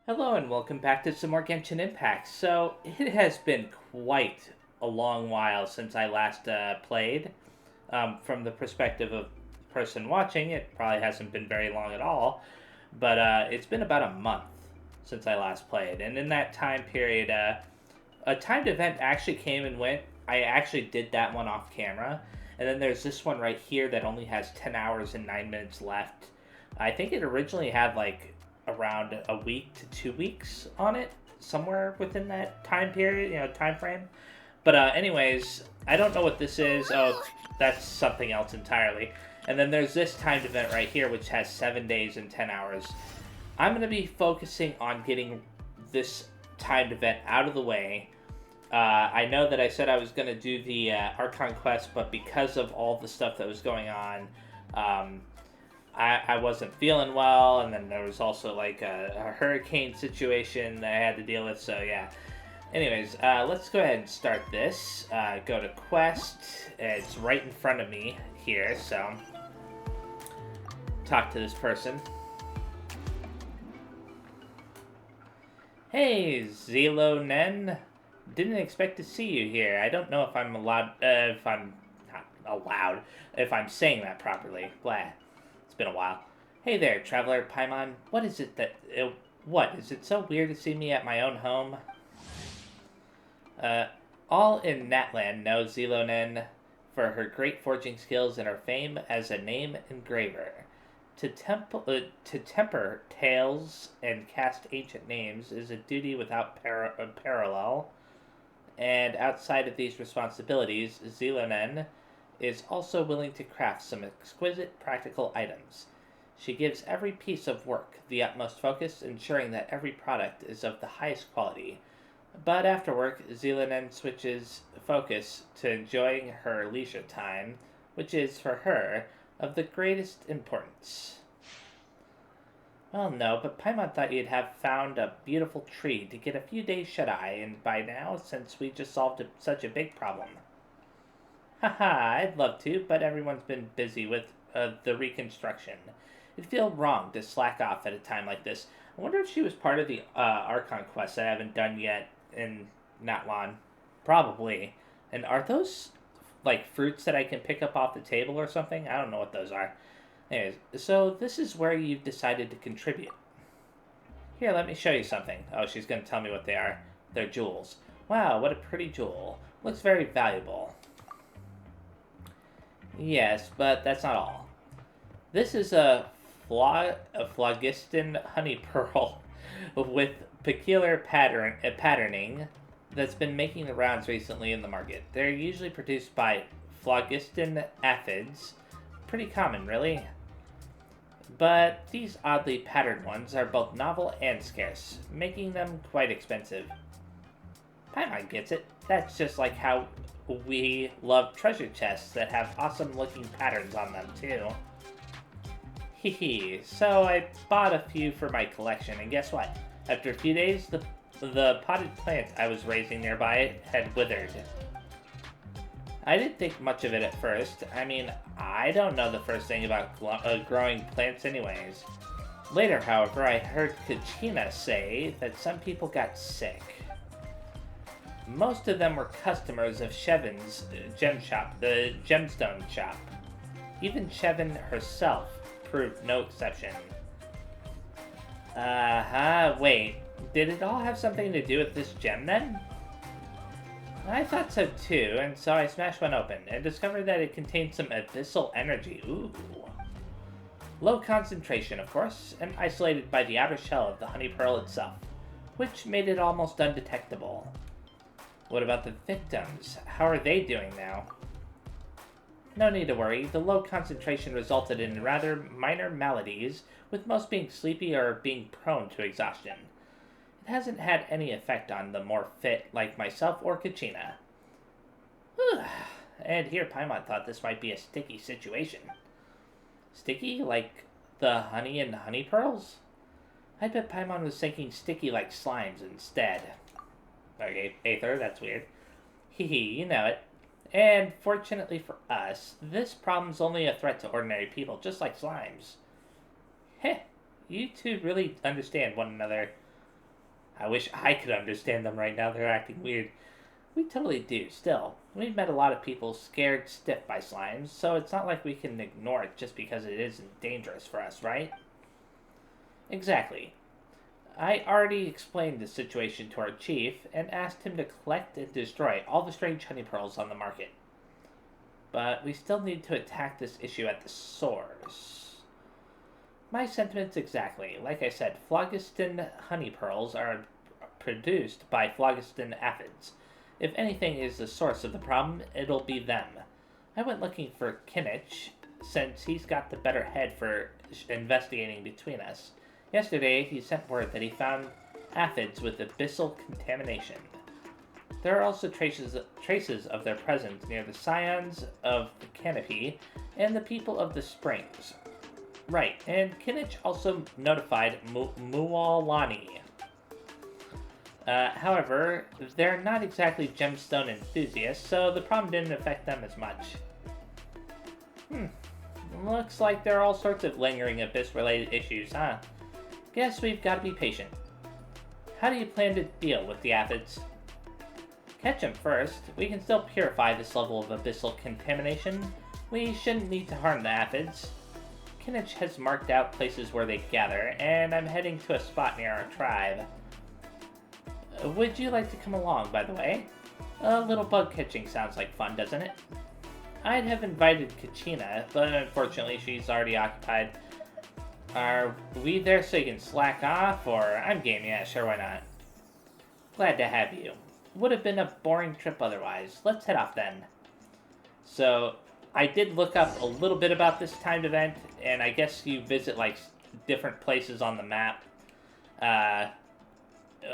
Hello and welcome back to some more Genshin Impact. So, it has been quite a long while since I last played. From the perspective of the person watching, it probably hasn't been very long at all, but it's been about a month since I last played. And in that time period, a timed event actually came and went. I actually did that one off camera. And then there's this one right here that only has 10 hours and 9 minutes left. I think it originally had like around a week to 2 weeks on it, somewhere within that time period, time frame. But anyways, I don't know what this is. Oh, that's something else entirely. And then there's this timed event right here, which has 7 days and 10 hours. I'm going to be focusing on getting this timed event out of the way. I know that I said I was going to do the Archon quest, but because of all the stuff that was going on, I wasn't feeling well, and then there was also like a hurricane situation that I had to deal with, so yeah. Anyways, let's go ahead and start this. Go to quest. It's right in front of me here, so talk to this person. Hey, Zelo Nen. Didn't expect to see you here. I don't know if I'm allowed, if I'm not allowed, if I'm saying that properly. Blah. It's been a while. Hey there, Traveler Paimon. What is it that... what? Is it so weird to see me at my own home? All in Natland know Zelonen for her great forging skills and her fame as a name engraver. To temper tales and cast ancient names is a duty without parallel. And outside of these responsibilities, Zelonen is also willing to craft some exquisite practical items. She gives every piece of work the utmost focus, ensuring that every product is of the highest quality. But after work, Zelonen switches focus to enjoying her leisure time, which is, for her, of the greatest importance. Well, no, but Paimon thought you'd have found a beautiful tree to get a few days shut-eye, and by now, since we just solved such a big problem. Haha, I'd love to, but everyone's been busy with the reconstruction. It'd feel wrong to slack off at a time like this. I wonder if she was part of the Archon quest that I haven't done yet in Natlan. Probably. And are those, like, fruits that I can pick up off the table or something? I don't know what those are. Anyways, so this is where you've decided to contribute. Here, let me show you something. Oh, she's going to tell me what they are. They're jewels. Wow, what a pretty jewel. Looks very valuable. Yes, but that's not all. This is a phlogiston honey pearl with peculiar patterning that's been making the rounds recently in the market. They're usually produced by phlogiston aphids. Pretty common, really. But these oddly patterned ones are both novel and scarce, making them quite expensive. Paimon gets it. That's just like how we love treasure chests that have awesome looking patterns on them too. Hehe, so I bought a few for my collection, and guess what? After a few days, the potted plant I was raising nearby had withered. I didn't think much of it at first. I mean, I don't know the first thing about growing plants anyways. Later, however, I heard Kachina say that some people got sick. Most of them were customers of Shevin's gem shop, the gemstone shop. Even Shevin herself proved no exception. Wait, did it all have something to do with this gem then? I thought so too, and so I smashed one open and discovered that it contained some abyssal energy. Ooh. Low concentration, of course, and isolated by the outer shell of the honey pearl itself, which made it almost undetectable. What about the victims? How are they doing now? No need to worry. The low concentration resulted in rather minor maladies, with most being sleepy or being prone to exhaustion. It hasn't had any effect on the more fit like myself or Kachina. And here Paimon thought this might be a sticky situation. Sticky like the honey and honey pearls? I bet Paimon was thinking sticky like slimes instead. Okay, Aether, that's weird. Hehe, you know it. And fortunately for us, this problem's only a threat to ordinary people, just like slimes. Heh, you two really understand one another. I wish I could understand them right now. They're acting weird. We totally do. Still, we've met a lot of people scared stiff by slimes, so it's not like we can ignore it just because it isn't dangerous for us, right? Exactly. I already explained the situation to our chief and asked him to collect and destroy all the strange honey pearls on the market. But we still need to attack this issue at the source. My sentiments exactly. Like I said, phlogiston honey pearls are produced by phlogiston aphids. If anything is the source of the problem, it'll be them. I went looking for Kinich, since he's got the better head for investigating between us. Yesterday, he sent word that he found aphids with abyssal contamination. There are also traces of their presence near the scions of the canopy and the people of the springs. Right, and Kinich also notified Mualani. However, they're not exactly gemstone enthusiasts, so the problem didn't affect them as much. Looks like there are all sorts of lingering abyss-related issues, huh? Guess we've got to be patient. How do you plan to deal with the aphids? Catch them first. We can still purify this level of abyssal contamination. We shouldn't need to harm the aphids. Kinich has marked out places where they gather, and I'm heading to a spot near our tribe. Would you like to come along, by the way? A little bug catching sounds like fun, doesn't it? I'd have invited Kachina, but unfortunately she's already occupied. Are we there so you can slack off, or I'm game, yeah, sure, why not? Glad to have you. Would have been a boring trip otherwise. Let's head off then. So, I did look up a little bit about this timed event, and I guess you visit, like, different places on the map.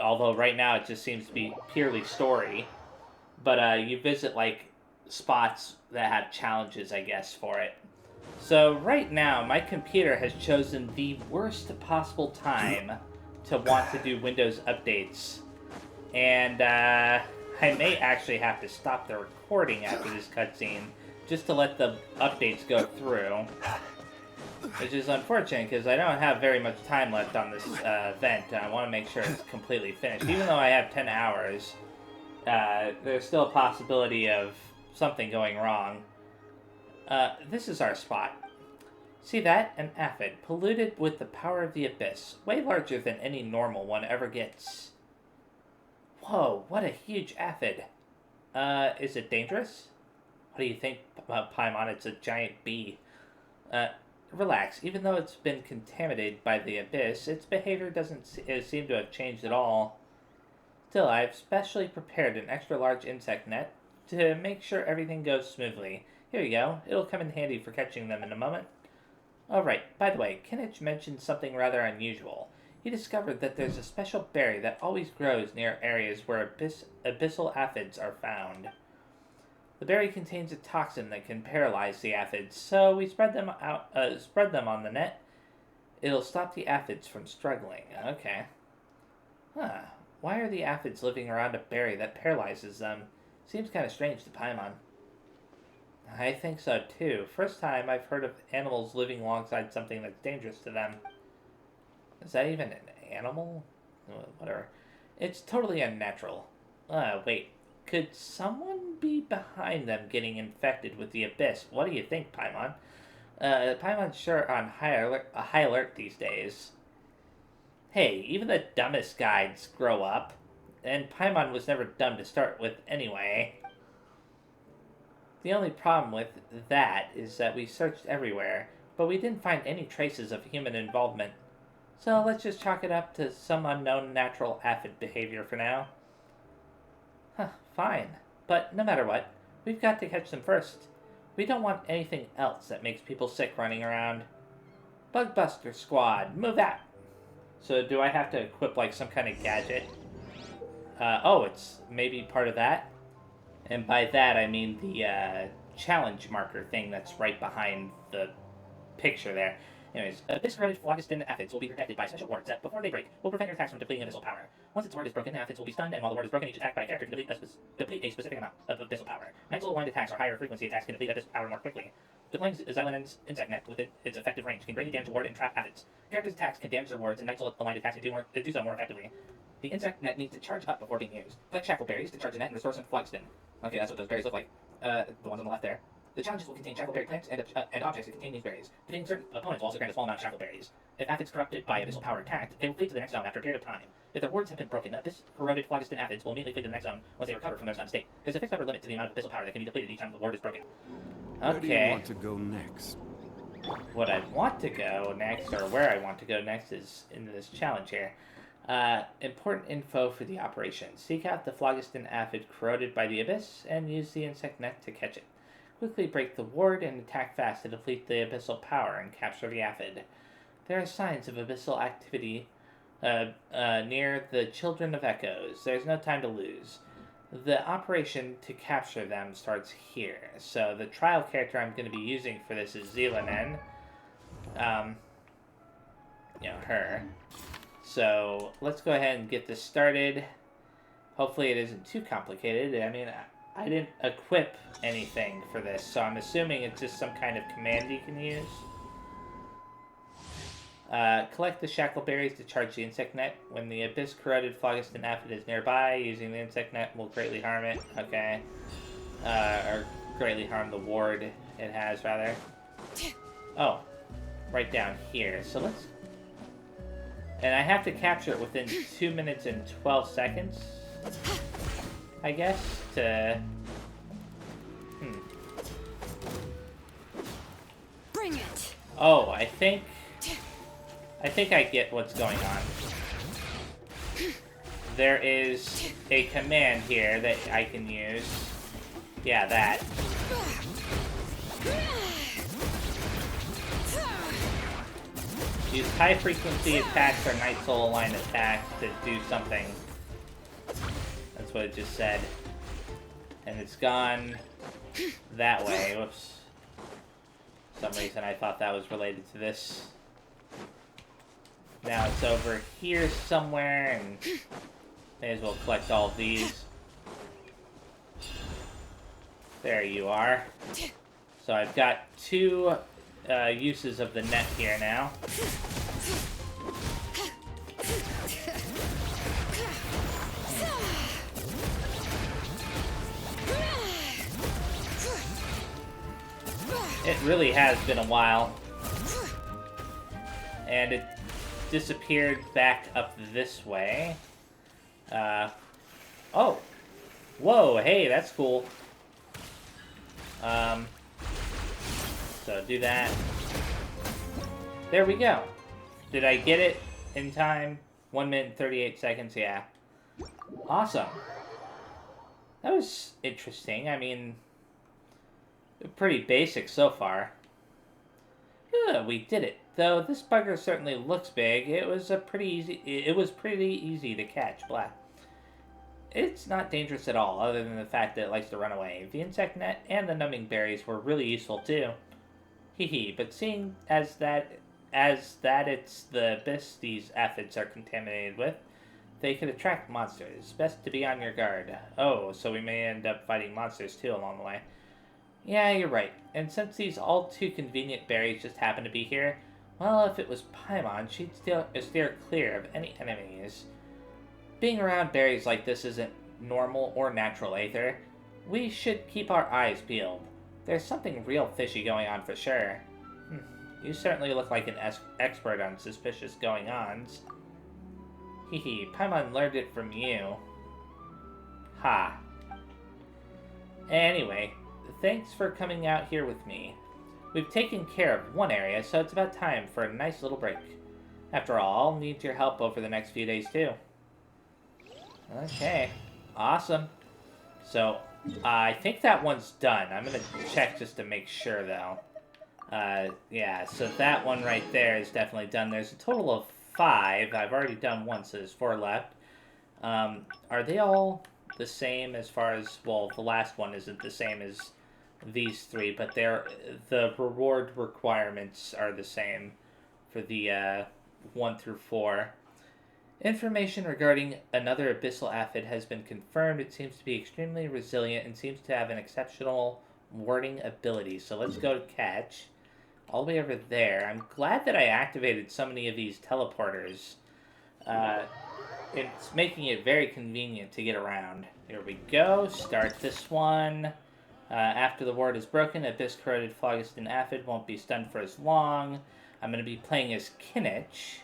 Although right now it just seems to be purely story. But you visit, like, spots that have challenges, I guess, for it. So right now, my computer has chosen the worst possible time to want to do Windows updates. And I may actually have to stop the recording after this cutscene just to let the updates go through. Which is unfortunate because I don't have very much time left on this event. I want to make sure it's completely finished. Even though I have 10 hours, there's still a possibility of something going wrong. This is our spot. See that? An aphid, polluted with the power of the abyss, way larger than any normal one ever gets. Whoa, what a huge aphid. Is it dangerous? What do you think, Paimon? It's a giant bee. Relax. Even though it's been contaminated by the abyss, its behavior doesn't seem to have changed at all. Still, I've specially prepared an extra large insect net to make sure everything goes smoothly. Here you go. It'll come in handy for catching them in a moment. Alright, by the way, Kinich mentioned something rather unusual. He discovered that there's a special berry that always grows near areas where abyssal aphids are found. The berry contains a toxin that can paralyze the aphids, so we spread them on the net. It'll stop the aphids from struggling. Okay. Why are the aphids living around a berry that paralyzes them? Seems kind of strange to Paimon. I think so too. First time I've heard of animals living alongside something that's dangerous to them. Is that even an animal? Whatever. It's totally unnatural. Wait. Could someone be behind them getting infected with the abyss? What do you think, Paimon? Paimon's sure on high alert these days. Hey, even the dumbest guides grow up. And Paimon was never dumb to start with anyway. The only problem with that is that we searched everywhere, but we didn't find any traces of human involvement. So let's just chalk it up to some unknown natural aphid behavior for now. Fine. But no matter what, we've got to catch them first. We don't want anything else that makes people sick running around. Bugbuster Squad, move out! So do I have to equip like some kind of gadget? It's maybe part of that? And by that I mean the challenge marker thing that's right behind the picture there. Anyways, abyss-corroded phlogiston aphids will be protected by special wards that, before they break, will prevent your attacks from depleting abyssal power. Once its ward is broken, aphids will be stunned, and while the ward is broken, each attack by a character can deplete a specific amount of abyssal power. Next aligned attacks or higher frequency attacks can deplete abyssal power more quickly. Deploying Xylanen's insect net with its effective range can greatly damage a ward and trap aphids. Characters' attacks can damage their wards, and next aligned attacks can do so more effectively. The insect net needs to charge up before being used. Collect shackleberries to charge the net and restore some phlogiston. Okay, that's what those berries look like. The ones on the left there. The challenges will contain shackleberry plants and objects that contain these berries. Defeating certain opponents will also grant a small amount of shackleberries. If aphids corrupted by abyssal power attacked, they will flee to the next zone after a period of time. If their wards have been broken, abyss corroded phlogiston aphids will immediately flee to the next zone once they recover from their stunned state. There's a fixed upper limit to the amount of abyssal power that can be depleted each time the ward is broken. Okay. Where do you want to go next? What I want to go next, or where I want to go next, is into this challenge here. Important info for the operation. Seek out the phlogiston aphid corroded by the abyss and use the insect net to catch it. Quickly break the ward and attack fast to deplete the abyssal power and capture the aphid. There are signs of abyssal activity near the Children of Echoes. There's no time to lose. The operation to capture them starts here. So the trial character I'm going to be using for this is Zilonen. Her. So let's go ahead and get this started. Hopefully it isn't too complicated. I mean, I didn't equip anything for this, so I'm assuming it's just some kind of command you can use. Collect the shackleberries to charge the insect net. When the abyss corroded phlogiston aphid is nearby, using the insect net will greatly harm it. Okay. Or greatly harm the ward it has, rather. Oh. Right down here. So let's... And I have to capture it within 2 minutes and 12 seconds, I guess, to... Bring it. Oh, I think I get what's going on. There is a command here that I can use. Yeah, that. Use high-frequency attacks or Night Soul Line attacks to do something. That's what it just said. And it's gone that way. Whoops. For some reason I thought that was related to this. Now it's over here somewhere, and may as well collect all of these. There you are. So I've got two uses of the net here now. It really has been a while. And it disappeared back up this way. Oh! Whoa, hey, that's cool. So do that. There we go. Did I get it in time? 1 minute and 38 seconds, yeah. Awesome. That was interesting. I mean, pretty basic so far. Yeah, we did it. Though this bugger certainly looks big, it was pretty easy to catch. Blah. It's not dangerous at all, other than the fact that it likes to run away. The insect net and the numbing berries were really useful too. Hehe, but seeing as that it's the abyss these aphids are contaminated with, they could attract monsters. Best to be on your guard. Oh, so we may end up fighting monsters too along the way. Yeah, you're right. And since these all too convenient berries just happen to be here, well, if it was Paimon, she'd steer clear of any enemies. Being around berries like this isn't normal or natural either. We should keep our eyes peeled. There's something real fishy going on for sure. You certainly look like an expert on suspicious going-ons. Hehe, Paimon learned it from you. Ha. Anyway, thanks for coming out here with me. We've taken care of one area, so it's about time for a nice little break. After all, I'll need your help over the next few days too. Okay, awesome. So, I think that one's done. I'm going to check just to make sure, though. Yeah, so that one right there is definitely done. There's a total of 5. I've already done one, so there's 4 left. Are they all the same as far as... Well, the last one isn't the same as these 3, but the reward requirements are the same for the 1 through 4. Information regarding another abyssal aphid has been confirmed. It seems to be extremely resilient and seems to have an exceptional warding ability. So let's go to catch. All the way over there. I'm glad that I activated so many of these teleporters. it's making it very convenient to get around. Here we go. Start this one. After the ward is broken, Abyss-corroded Phlogiston Aphid won't be stunned for as long. I'm going to be playing as Kinich.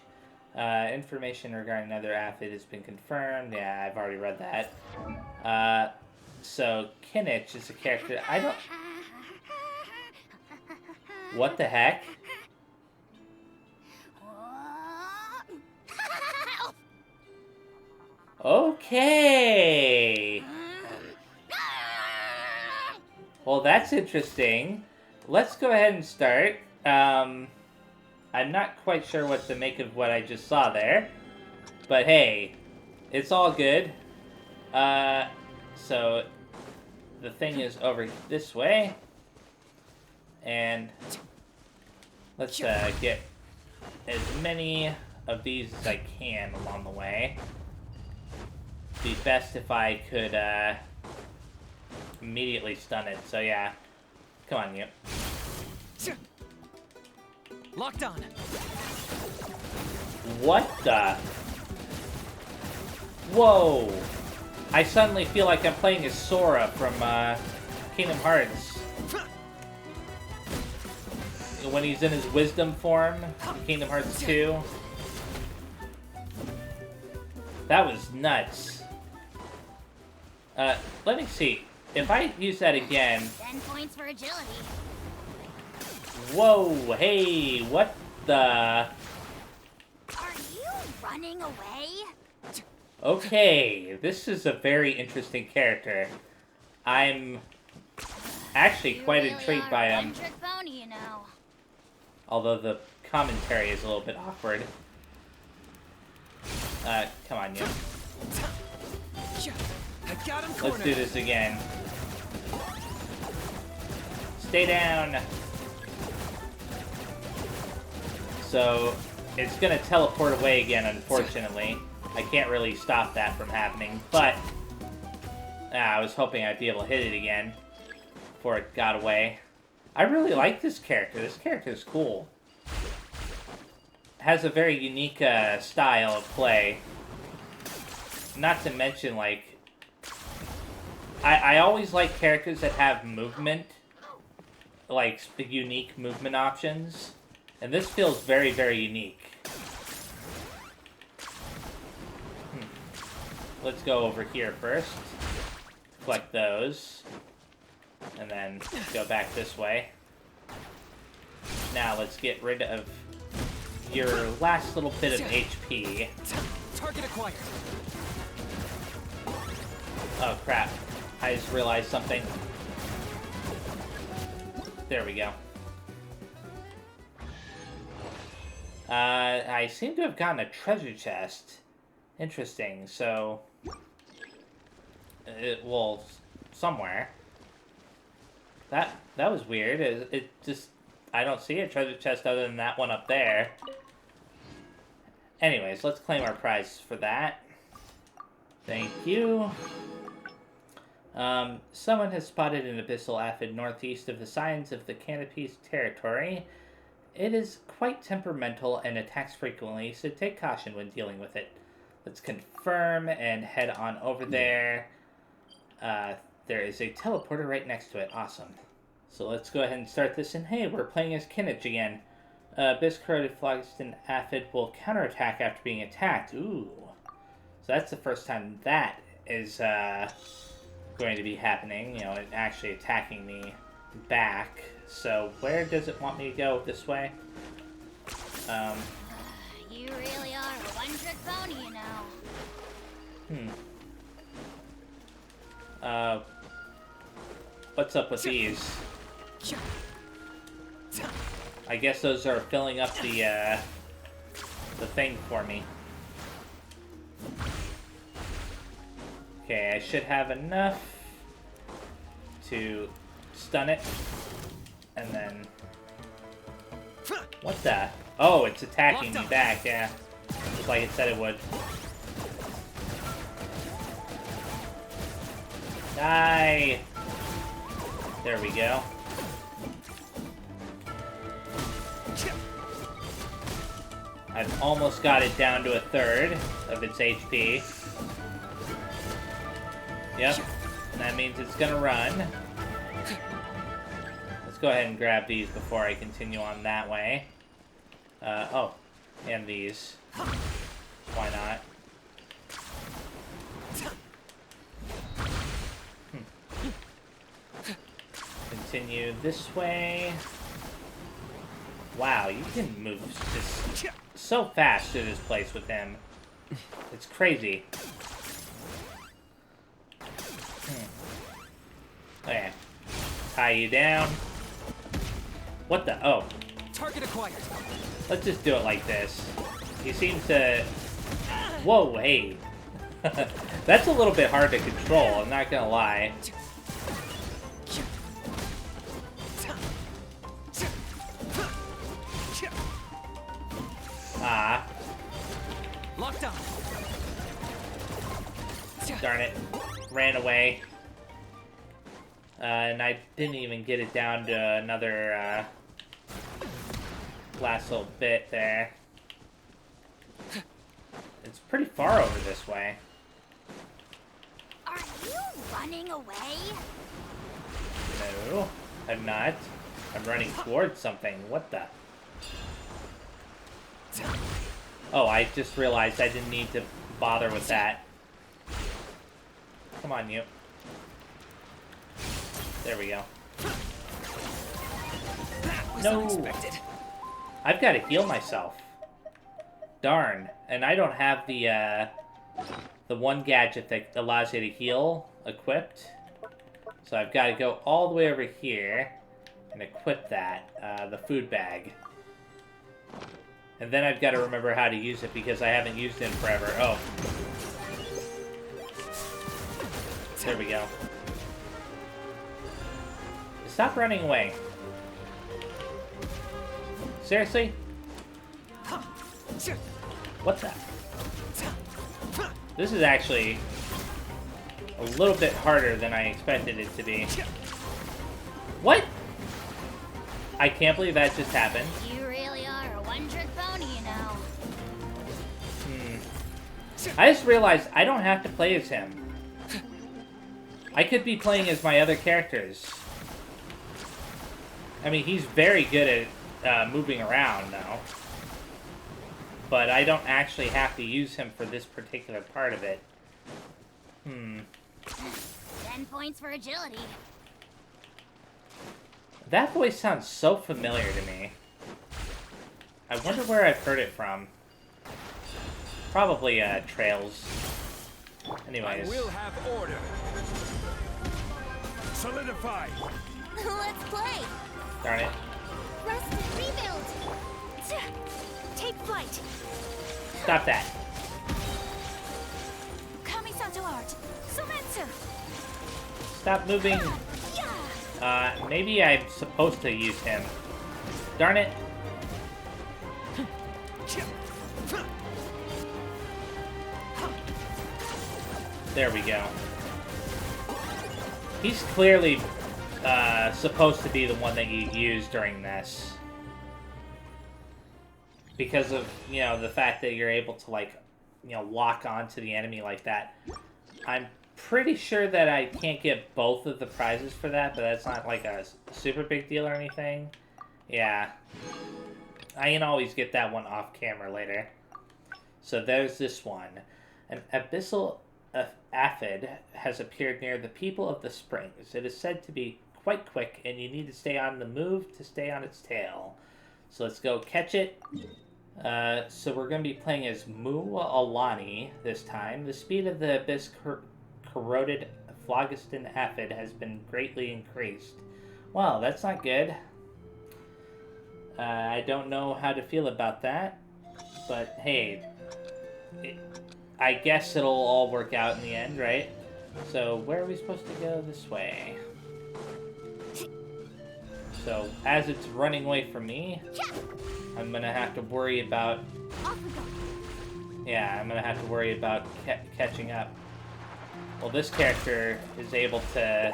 Information regarding another Aphid has been confirmed. Yeah, I've already read that. So, Kinich is a character... I don't... What the heck? Okay! Well, that's interesting. Let's go ahead and start. I'm not quite sure what to make of what I just saw there. But hey, it's all good. So, the thing is over this way. And let's get as many of these as I can along the way. Be best if I could immediately stun it. So yeah, come on, you. Locked on. What the? Whoa! I suddenly feel like I'm playing as Sora from Kingdom Hearts. When he's in his wisdom form, in Kingdom Hearts 2. That was nuts. Let me see. If I use that again... 10 points for agility. Whoa, hey, what the... Are you running away? Okay, this is a very interesting character. I'm actually quite intrigued by him. One-trick pony, you know. Although the commentary is a little bit awkward. Come on, you. Let's do this again. Stay down. So, it's gonna teleport away again, unfortunately. I can't really stop that from happening, but... I was hoping I'd be able to hit it again before it got away. I really like this character. This character is cool. Has a very unique style of play. Not to mention, like... I always like characters that have movement. Like, unique movement options. And this feels very, very unique. Let's go over here first. Collect those. And then go back this way. Now let's get rid of your last little bit of HP. Target acquired. Oh crap. I just realized something. There we go. I seem to have gotten a treasure chest. Interesting, so... well, somewhere. That was weird. It just... I don't see a treasure chest other than that one up there. Anyways, let's claim our prize for that. Thank you. Someone has spotted an abyssal aphid northeast of the signs of the Canopy's territory. It is quite temperamental and attacks frequently, so take caution when dealing with it. Let's confirm and head on over there. There is a teleporter right next to it. Awesome. So let's go ahead and start this, and hey, we're playing as Kinich again. Abyss-corroded Phlogiston Aphid will counterattack after being attacked. Ooh. So that's the first time that is going to be happening. You know, it actually attacking me back. So where does it want me to go? This way? You really are a one-trick pony, you know. What's up with these? I guess those are filling up the thing for me. Okay, I should have enough to stun it. And then... What the? Oh, it's attacking me back, yeah. Just like it said it would. Die! There we go. I've almost got it down to a third of its HP. Yep, and that means it's gonna run. Let's go ahead and grab these before I continue on that way. Oh, and these. Why not? Continue this way. Wow, you can move just so fast through this place with him. It's crazy. Okay. Tie you down. What the? Oh. Target acquired. Let's just do it like this. He seems to... Whoa, hey. That's a little bit hard to control, I'm not gonna lie. Ah. Locked on. Darn it. Ran away. And I didn't even get it down to another, last little bit there. It's pretty far over this way. Are you running away? No, I'm not. I'm running towards something. What the? Oh, I just realized I didn't need to bother with that. Come on, you. There we go. That was No. unexpected. I've got to heal myself. Darn. And I don't have the one gadget that allows you to heal equipped. So I've got to go all the way over here and equip that, the food bag. And then I've got to remember how to use it because I haven't used it in forever. Oh. There we go. Stop running away. Seriously? What's that? This is actually a little bit harder than I expected it to be. What? I can't believe that just happened. You really are a one-trick pony, you know. I just realized I don't have to play as him. I could be playing as my other characters. I mean, he's very good at moving around now. But I don't actually have to use him for this particular part of it. 10 points for agility. That voice sounds so familiar to me. I wonder where I've heard it from. Probably, Trails. Anyways. I will have order. Solidify. Let's play. Darn it. Rest and rebuild. Take flight. Stop that. Kami-santo art. Sumetsu. Stop moving. Maybe I'm supposed to use him. Darn it. There we go. He's clearly supposed to be the one that you use during this. Because of, you know, the fact that you're able to, like, you know, lock onto the enemy like that. I'm pretty sure that I can't get both of the prizes for that, but that's not, like, a super big deal or anything. Yeah. I can always get that one off camera later. So there's this one. An abyssal Aphid has appeared near the people of the springs. It is said to be quite quick, and you need to stay on the move to stay on its tail. So let's go catch it. So we're going to be playing as Alani this time. The speed of the abyss corroded phlogiston Aphid has been greatly increased. Well, that's not good. I don't know how to feel about that, but hey, I guess it'll all work out in the end, right? So where are we supposed to go? This way. So as it's running away from me, I'm gonna have to worry about... Yeah, I'm gonna have to worry about catching up. Well, this character is able to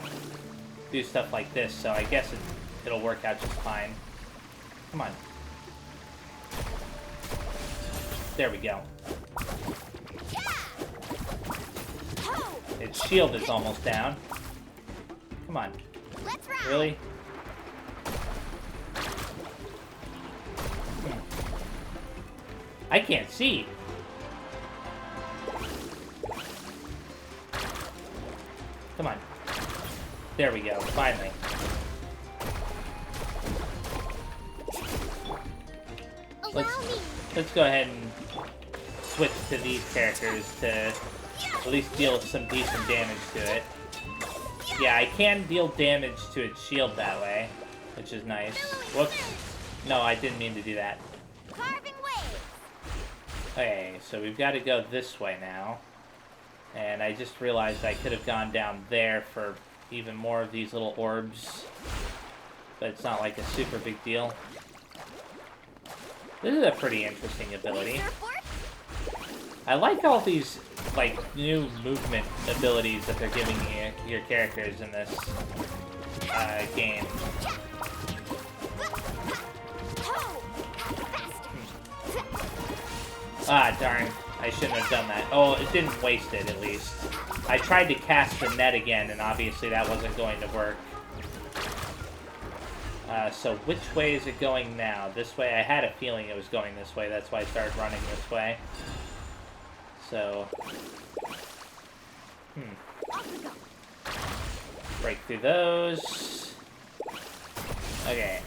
do stuff like this, so I guess it'll work out just fine. Come on. There we go. Ho! Its shield is almost down. Come on. Let's ride. Really? I can't see. Come on. There we go, finally. Allow me. Let's go ahead and switch to these characters to at least deal some decent damage to it. Yeah, I can deal damage to its shield that way, which is nice. Whoops. No, I didn't mean to do that. Carving waves. Okay, so we've got to go this way now. And I just realized I could have gone down there for even more of these little orbs. But it's not like a super big deal. This is a pretty interesting ability. Surfboard? I like all these, like, new movement abilities that they're giving your characters in this game. Ho! Faster. Ah, darn. I shouldn't have done that. Oh, it didn't waste it, at least. I tried to cast the net again, and obviously that wasn't going to work. So which way is it going now? This way? I had a feeling it was going this way. That's why I started running this way. So... Break through those. Okay.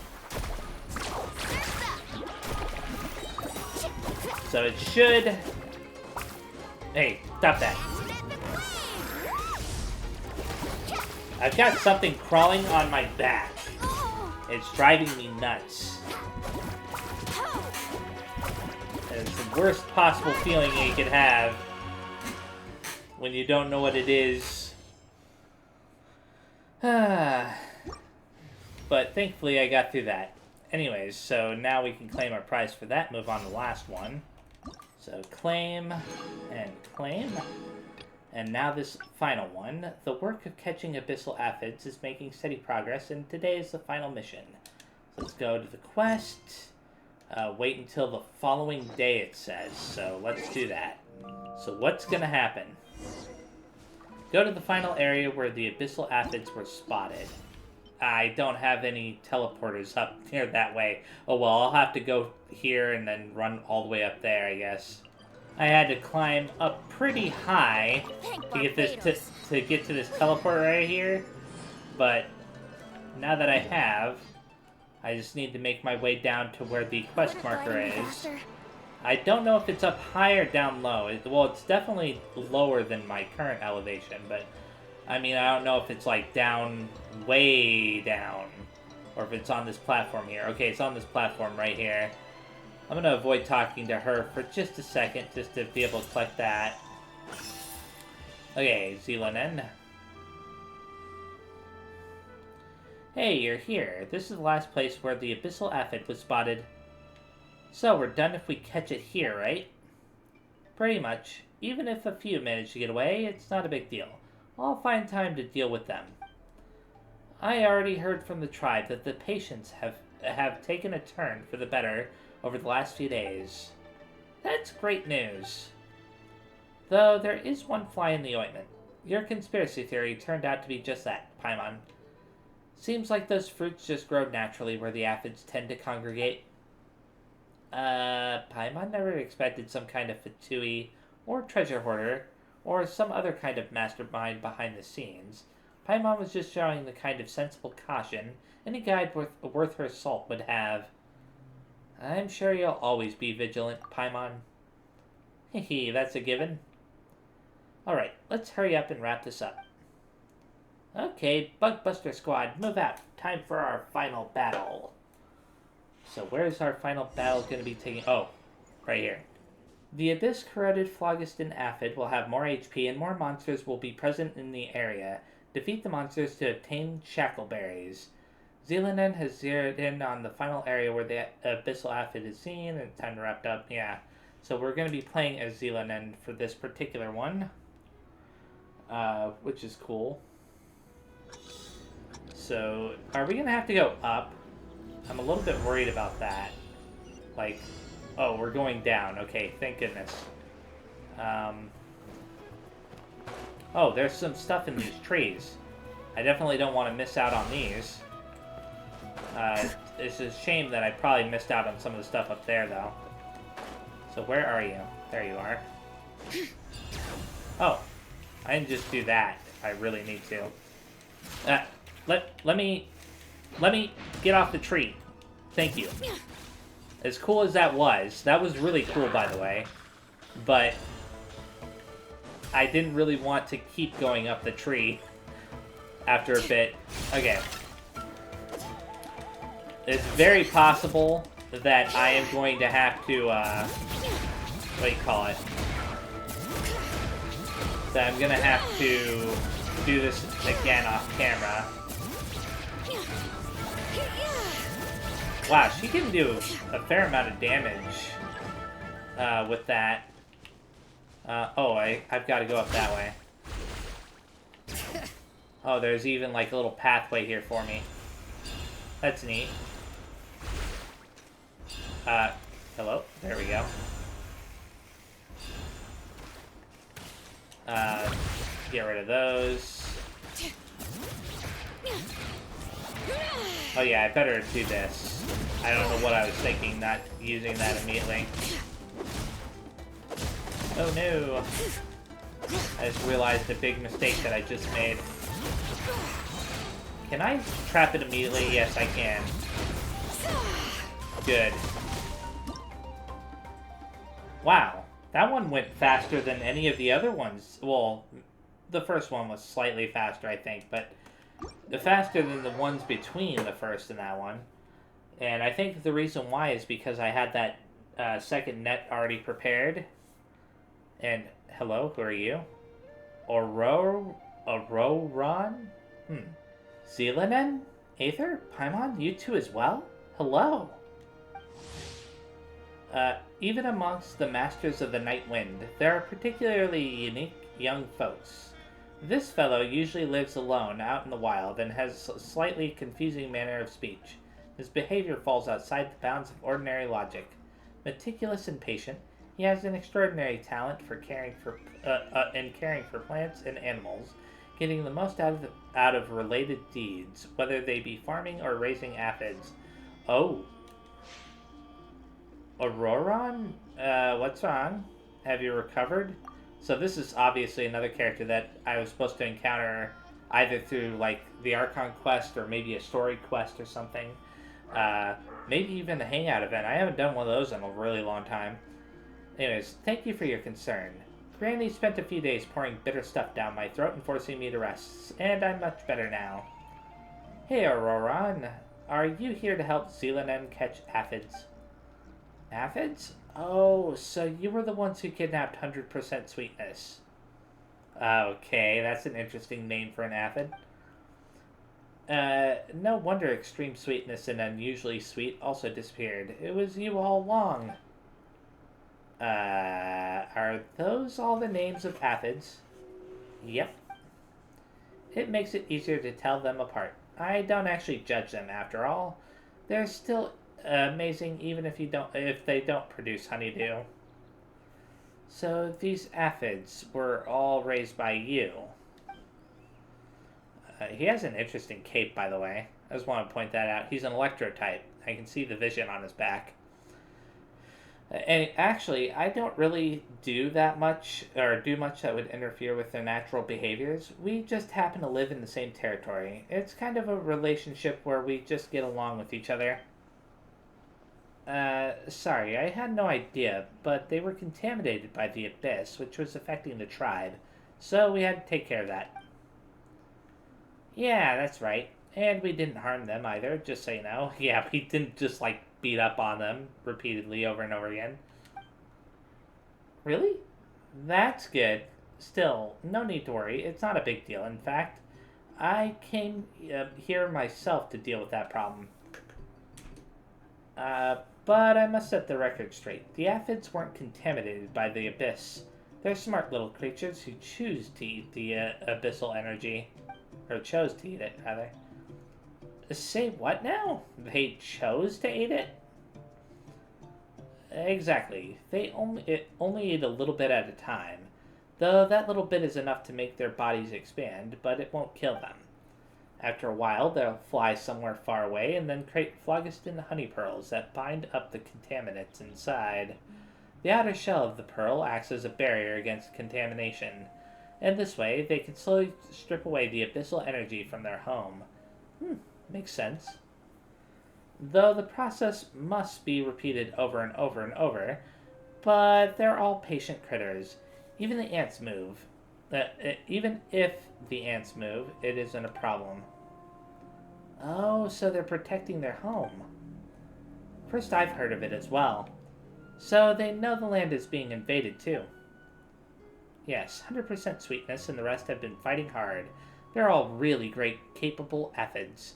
So it should... Hey, stop that. I've got something crawling on my back. It's driving me nuts. And it's the worst possible feeling you could have when you don't know what it is. But thankfully I got through that. Anyways, so now we can claim our prize for that. Move on to the last one. So claim and claim. And now this final one. The work of catching abyssal aphids is making steady progress, and today is the final mission. So let's go to the quest. Wait until the following day, it says. So let's do that. So what's going to happen? Go to the final area where the abyssal aphids were spotted. I don't have any teleporters up near that way. Oh well, I'll have to go here and then run all the way up there, I guess. I had to climb up pretty high to get to this teleport right here, but now that I have, I just need to make my way down to where the quest marker is. I don't know if it's up high or down low. Well, it's definitely lower than my current elevation, but I mean, I don't know if it's like down, way down, or if it's on this platform here. Okay, it's on this platform right here. I'm going to avoid talking to her for just a second, just to be able to collect that. Okay, Zilonen. Hey, you're here. This is the last place where the abyssal aphid was spotted. So, we're done if we catch it here, right? Pretty much. Even if a few manage to get away, it's not a big deal. I'll find time to deal with them. I already heard from the tribe that the patients have taken a turn for the better over the last few days. That's great news. Though there is one fly in the ointment. Your conspiracy theory turned out to be just that, Paimon. Seems like those fruits just grow naturally where the aphids tend to congregate. Paimon never expected some kind of Fatui, or treasure hoarder, or some other kind of mastermind behind the scenes. Paimon was just showing the kind of sensible caution any guide worth her salt would have. I'm sure you'll always be vigilant, Paimon. Hehe, that's a given. Alright, let's hurry up and wrap this up. Okay, Bugbuster Squad, move out. Time for our final battle. So where's our final battle going to be taking... Oh, right here. The Abyss-corroded Phlogiston Aphid will have more HP and more monsters will be present in the area. Defeat the monsters to obtain Shackleberries. Zilonen has zeroed in on the final area where the Abyssal Aphid is seen, and it's time to wrap up. Yeah. So we're going to be playing as Zilonen for this particular one. Which is cool. So, are we going to have to go up? I'm a little bit worried about that. Like, Oh, we're going down. Okay, thank goodness. Oh, there's some stuff in these trees. I definitely don't want to miss out on these. It's a shame that I probably missed out on some of the stuff up there, though. So where are you? There you are. Oh, I didn't just do that. I really need to. Let me get off the tree. Thank you. As cool as that was really cool, by the way. But I didn't really want to keep going up the tree after a bit. Okay. It's very possible that I am going to have to, what do you call it? That I'm gonna have to do this again off camera. Wow, she can do a fair amount of damage with that. I've got to go up that way. Oh, there's even like a little pathway here for me. That's neat. Hello? There we go. Get rid of those. Oh yeah, I better do this. I don't know what I was thinking, not using that immediately. Oh no! I just realized the big mistake that I just made. Can I trap it immediately? Yes, I can. Good. Wow, that one went faster than any of the other ones. Well, the first one was slightly faster, I think, but faster than the ones between the first and that one. And I think the reason why is because I had that second net already prepared. And hello, who are you? Auroran? Zelanen? Aether? Paimon? You two as well? Hello. Even amongst the masters of the Night Wind, there are particularly unique young folks. This fellow usually lives alone out in the wild and has a slightly confusing manner of speech. His behavior falls outside the bounds of ordinary logic. Meticulous and patient, he has an extraordinary talent for caring for plants and animals, getting the most out of related deeds, whether they be farming or raising aphids. Oh. Auroran? What's wrong? Have you recovered? So this is obviously another character that I was supposed to encounter either through, like, the Archon quest or maybe a story quest or something. Maybe even a hangout event. I haven't done one of those in a really long time. Anyways, thank you for your concern. Granny spent a few days pouring bitter stuff down my throat and forcing me to rest, and I'm much better now. Hey, Auroran. Are you here to help Zelanen catch aphids? Aphids? Oh, so you were the ones who kidnapped 100% Sweetness. Okay, that's an interesting name for an aphid. No wonder Extreme Sweetness and Unusually Sweet also disappeared. It was you all along. Are those all the names of aphids? Yep. It makes it easier to tell them apart. I don't actually judge them, after all. They're still amazing even if they don't produce honeydew. So these aphids were all raised by you. He has an interesting cape, by the way. I just want to point that out. He's an electro type. I can see the vision on his back. And actually, I don't really do much that would interfere with their natural behaviors. We just happen to live in the same territory. It's kind of a relationship where we just get along with each other. Sorry, I had no idea, but they were contaminated by the Abyss, which was affecting the tribe. So we had to take care of that. Yeah, that's right. And we didn't harm them either, just so you know. Yeah, we didn't just, like, beat up on them repeatedly over and over again. Really? That's good. Still, no need to worry. It's not a big deal. In fact, I came here myself to deal with that problem. But I must set the record straight. The aphids weren't contaminated by the Abyss. They're smart little creatures who choose to eat the abyssal energy. Or chose to eat it, rather. Say what now? They chose to eat it? Exactly. It only eat a little bit at a time, though that little bit is enough to make their bodies expand, but it won't kill them. After a while, they'll fly somewhere far away and then create phlogiston honey pearls that bind up the contaminants inside. The outer shell of the pearl acts as a barrier against contamination, and this way they can slowly strip away the abyssal energy from their home. Makes sense. Though the process must be repeated over and over and over, but they're all patient critters. Even the ants move. Even if the ants move, it isn't a problem. Oh, so they're protecting their home. First I've heard of it as well. So they know the land is being invaded too. Yes, 100% sweetness and the rest have been fighting hard. They're all really great, capable aphids.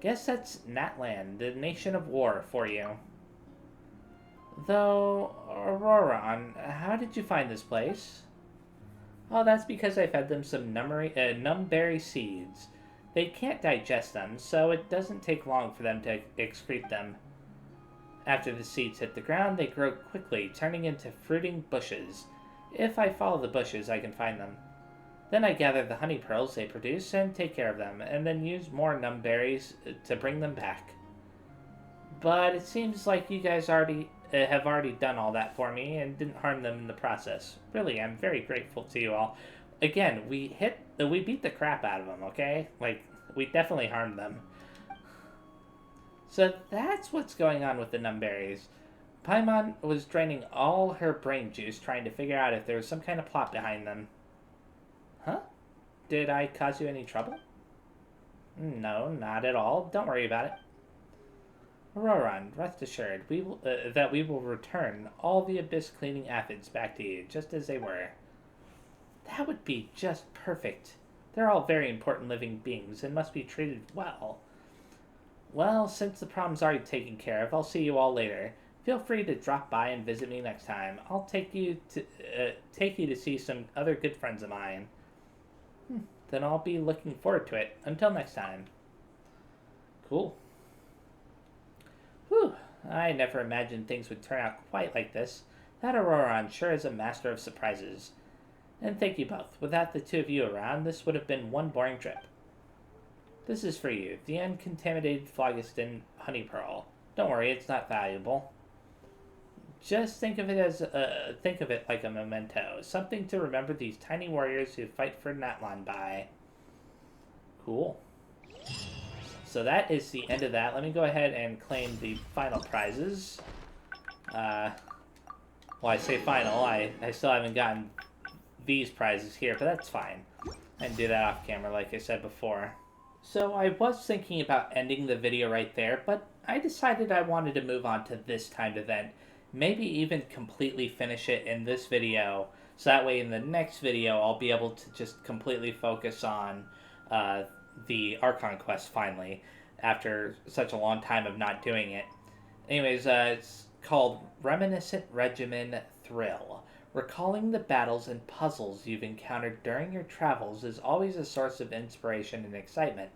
Guess that's Natland, the nation of war, for you. Though, Auroron, how did you find this place? Oh, that's because I fed them some numberry seeds. They can't digest them, so it doesn't take long for them to excrete them. After the seeds hit the ground, they grow quickly, turning into fruiting bushes. If I follow the bushes, I can find them. Then I gather the honey pearls they produce and take care of them, and then use more numberries to bring them back. But it seems like you guys have already done all that for me and didn't harm them in the process. Really, I'm very grateful to you all. Again, we beat the crap out of them, okay? Like, we definitely harmed them. So that's what's going on with the numberries. Paimon was draining all her brain juice trying to figure out if there was some kind of plot behind them. Huh? Did I cause you any trouble? No, not at all. Don't worry about it. Auroron, rest assured that we will return all the abyss-cleaning aphids back to you, just as they were. That would be just perfect. They're all very important living beings and must be treated well. Well, since the problem's already taken care of, I'll see you all later. Feel free to drop by and visit me next time. I'll take you to see some other good friends of mine. Then I'll be looking forward to it. Until next time. Cool. Whew. I never imagined things would turn out quite like this. That Auroron sure is a master of surprises. And thank you both. Without the two of you around, this would have been one boring trip. This is for you. The uncontaminated phlogiston honey pearl. Don't worry, it's not valuable. Just think of it like a memento, something to remember these tiny warriors who fight for Natlan by. Cool. So that is the end of that. Let me go ahead and claim the final prizes. Well, I say final. I still haven't gotten these prizes here, but that's fine. I can do that off camera, like I said before. So I was thinking about ending the video right there, but I decided I wanted to move on to this timed event. Maybe even completely finish it in this video, so that way in the next video I'll be able to just completely focus on the Archon quest finally, after such a long time of not doing it. Anyways, it's called Reminiscent Regimen Thrill. Recalling the battles and puzzles you've encountered during your travels is always a source of inspiration and excitement.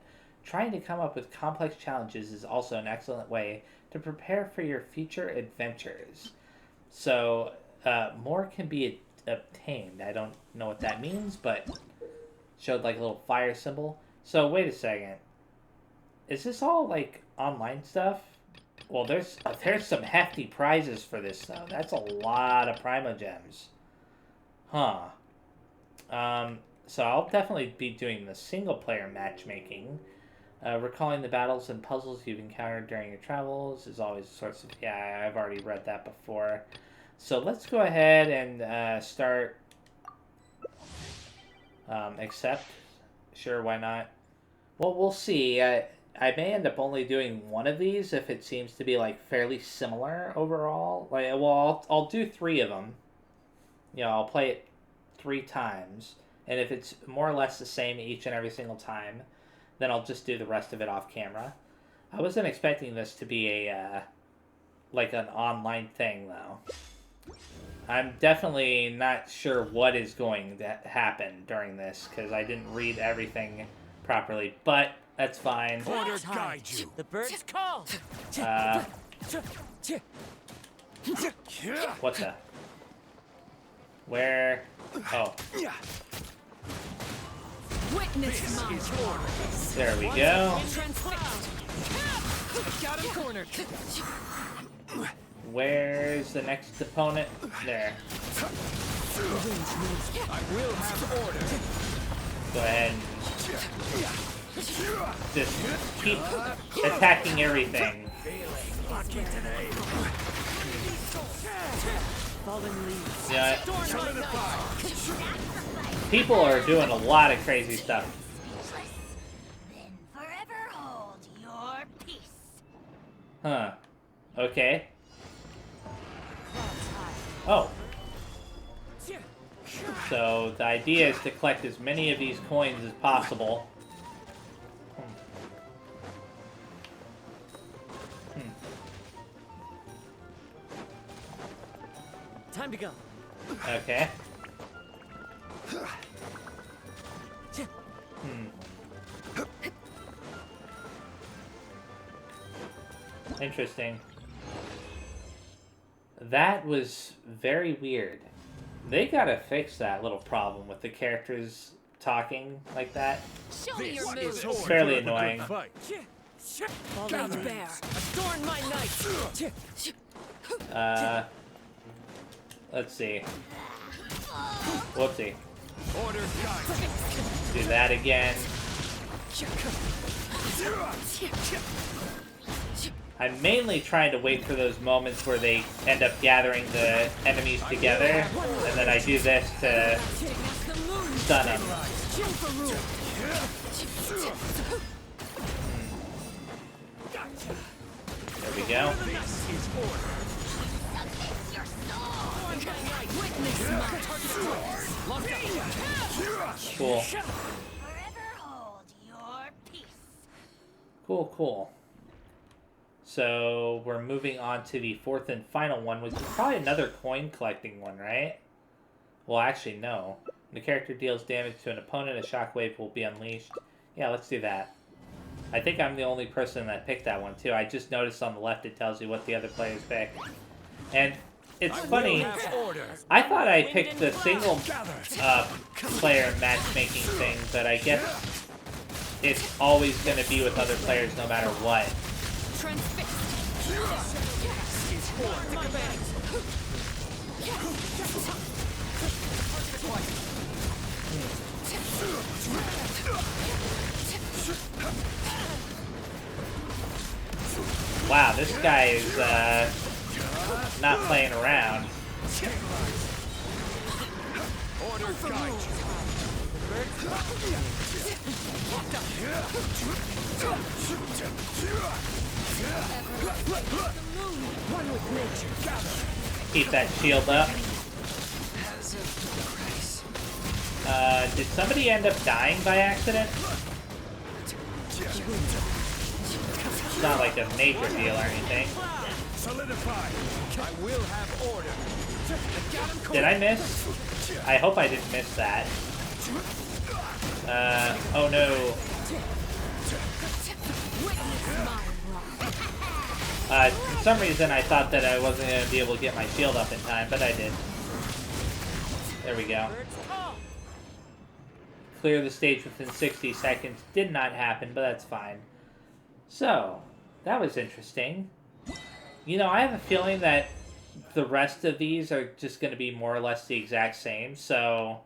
Trying to come up with complex challenges is also an excellent way to prepare for your future adventures. So, more can be obtained. I don't know what that means, but showed like a little fire symbol. So, wait a second. Is this all like online stuff? Well, there's some hefty prizes for this though. That's a lot of Primogems. Huh. So I'll definitely be doing the single player matchmaking. Recalling the battles and puzzles you've encountered during your travels is always a source of... Yeah, I've already read that before. So let's go ahead and start... accept. Sure, why not? Well, we'll see. I may end up only doing one of these if it seems to be like fairly similar overall. Like, well, I'll do 3 of them. You know, I'll play it 3 times. And if it's more or less the same each and every single time, then I'll just do the rest of it off camera. I wasn't expecting this to be a, like an online thing, though. I'm definitely not sure what is going to happen during this, because I didn't read everything properly, but that's fine. Order guide you. The bird's called. What the? Where? Oh. Witness my There we go. transfixed. Got him cornered. Where's the next opponent? There. I will have order. Go ahead and just keep attacking everything. Fallen leaves. Yeah, Adorn my night. people are doing a lot of crazy stuff. Then forever hold your peace. Huh. Okay. Oh. So the idea is to collect as many of these coins as possible. Time to go. Okay. Interesting. That was very weird. They gotta fix that little problem with the characters talking like that. Show me your This is moves. order. Fairly Put up a good annoying. fight. Fallen bear. Adorn my night. Let's see. Whoopsie. Order guide. Do that again. I'm mainly trying to wait for those moments where they end up gathering the enemies together, and then I do this to stun them. There we go. This is order. Cool. Forever hold your peace. Cool, cool. So we're moving on to the fourth and final one, which is probably another coin collecting one, right? Well, actually, no. When the character deals damage to an opponent, a shockwave will be unleashed. Yeah, let's do that. I think I'm the only person that picked that one, too. I just noticed on the left it tells you what the other players picked. And it's funny, Have order. I thought I picked the single player matchmaking thing, but I guess it's always going to be with other players no matter what. Wow, this guy is not playing around. Order guide. Keep that shield up. Did somebody end up dying by accident? It's not like a major deal or anything. Solidify. I will have order. Did I miss? I hope I didn't miss that. Oh no. For some reason I thought that I wasn't going to be able to get my shield up in time, but I did. There we go. Clear the stage within 60 seconds. Did not happen, but that's fine. So, that was interesting. You know, I have a feeling that the rest of these are just going to be more or less the exact same, so...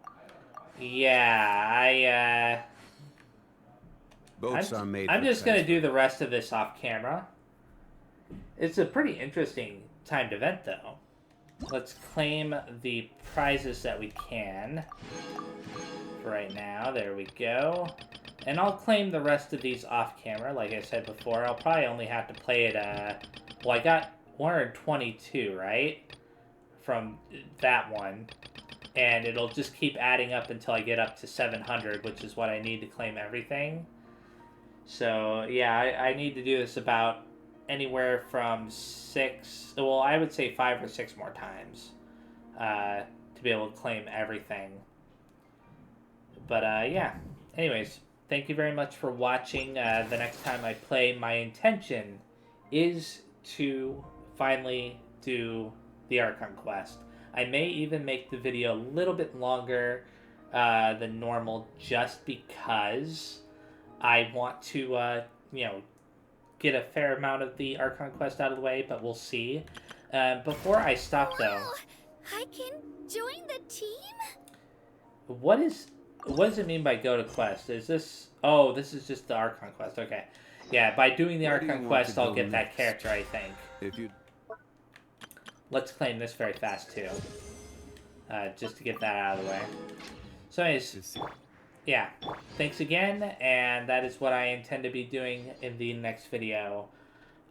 Yeah, Boats are made I'm for just going to transport. do the rest of this off camera. It's a pretty interesting timed event, though. Let's claim the prizes that we can. For right now, there we go. And I'll claim the rest of these off camera, like I said before. I'll probably only have to play it, well, I got 122, right? From that one. And it'll just keep adding up until I get up to 700, which is what I need to claim everything. So, yeah, I need to do this about anywhere from 6... Well, I would say 5 or 6 more times to be able to claim everything. But, yeah. Anyways, thank you very much for watching. The next time I play, my intention is to finally do the Archon quest. I may even make the video a little bit longer than normal just because I want to, get a fair amount of the Archon quest out of the way, but we'll see. Before I stop, though... Wow! I can join the team? What does it mean by go to quest? Is this... Oh, this is just the Archon quest. Okay. Yeah, by doing the Archon quest, I'll get that character, I think. If you... Let's claim this very fast, too. Just to get that out of the way. So anyways, yeah. Thanks again, and that is what I intend to be doing in the next video.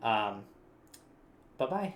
Bye-bye.